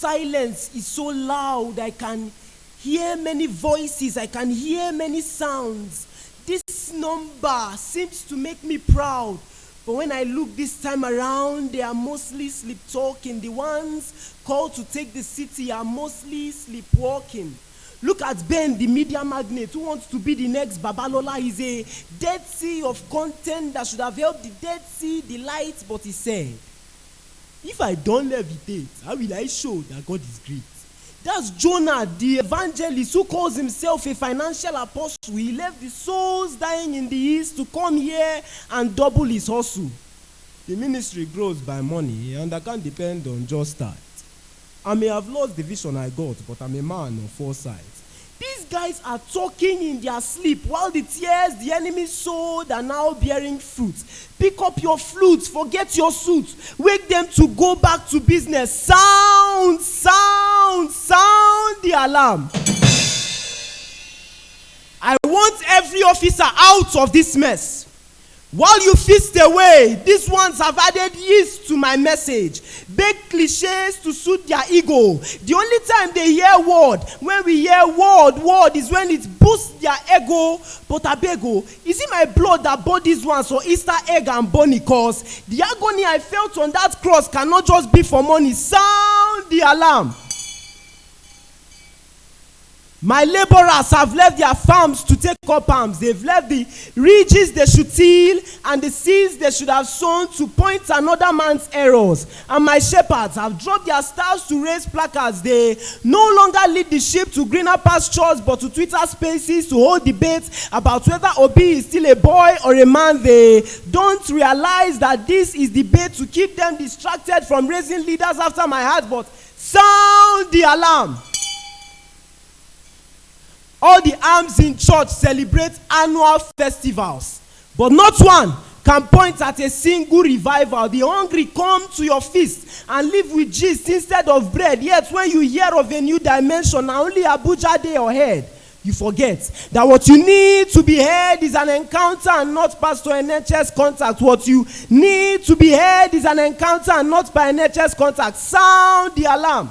silence is so loud. I can hear many voices. I can hear many sounds. This number seems to make me proud. But when I look this time around, they are mostly sleep-talking. The ones called to take the city are mostly sleepwalking. Look at Ben, the media magnate, who wants to be the next Babalola. He's a Dead Sea of content that should have helped the Dead Sea delight, but he said, if I don't levitate, how will I show that God is great? That's Jonah, the evangelist who calls himself a financial apostle. He left the souls dying in the east to come here and double his hustle. The ministry grows by money and I can't depend on just that. I may have lost the vision I got, but I'm a man of foresight. These guys are talking in their sleep while the tears the enemy sowed are now bearing fruit. Pick up your flutes, forget your suit. Wake them to go back to business. Sound, sound, sound the alarm. I want every officer out of this mess. While you feast away, these ones have added yeast to my message. Big cliches to suit their ego. The only time they hear word, when we hear word is when it boosts their ego. But abego, is it my blood that bought these ones for Easter egg and bunny? Cause the agony I felt on that cross cannot just be for money. Sound the alarm. My laborers have left their farms to take up arms. They've left the ridges they should till and the seeds they should have sown to point another man's errors. And my shepherds have dropped their staffs to raise placards. They no longer lead the sheep to greener pastures, but to Twitter spaces to hold debates about whether Obi is still a boy or a man. They don't realize that this is debate to keep them distracted from raising leaders after my heart. But sound the alarm. All the arms in church celebrate annual festivals, but not one can point at a single revival. The hungry come to your feast and live with gist instead of bread. Yet when you hear of a new dimension, not only Abuja day or head, you forget that what you need to be heard is an encounter and not Pastor NHS contact. What you need to be heard is an encounter and not by NHS contact. Sound the alarm.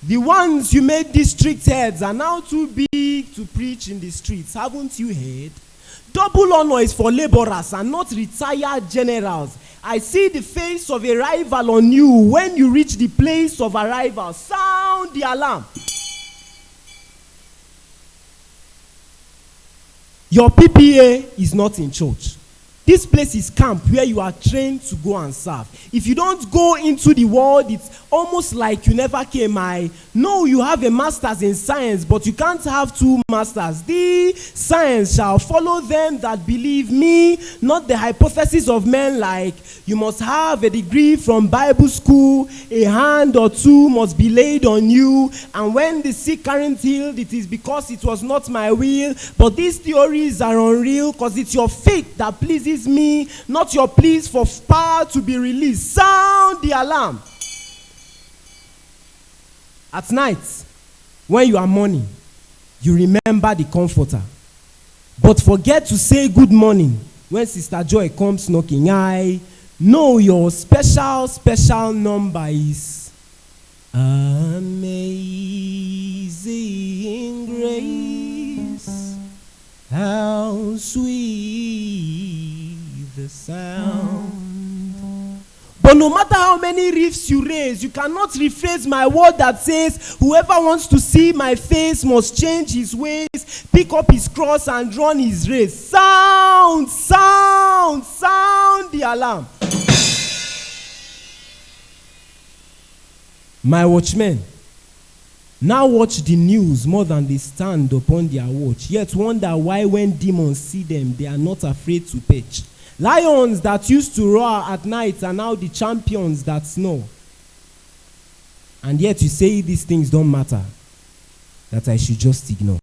The ones you made district heads are now too big to preach in the streets. Haven't you heard? Double honor is for laborers and not retired generals. I see the face of a rival on you when you reach the place of arrival. Sound the alarm. Your PPA is not in church. This place is camp where you are trained to go and serve. If you don't go into the world, it's almost like you never came. I know you have a master's in science, but you can't have two masters. The science shall follow them that believe me, not the hypothesis of men like you must have a degree from Bible school, a hand or two must be laid on you, and when the sick aren't healed, it is because it was not my will. But these theories are unreal because it's your faith that pleases me, not your pleas for power to be released. Sound the alarm. At night, when you are mourning, you remember the comforter, but forget to say good morning when Sister Joy comes knocking. I know your special number is Amazing Grace. How sweet the sound. But no matter how many riffs you raise, you cannot rephrase my word that says, whoever wants to see my face must change his ways, pick up his cross and run his race. Sound, sound, sound the alarm. My watchmen now watch the news more than they stand upon their watch, yet wonder why when demons see them, they are not afraid to perch. Lions that used to roar at night are now the champions that snore. And yet you say these things don't matter, that I should just ignore.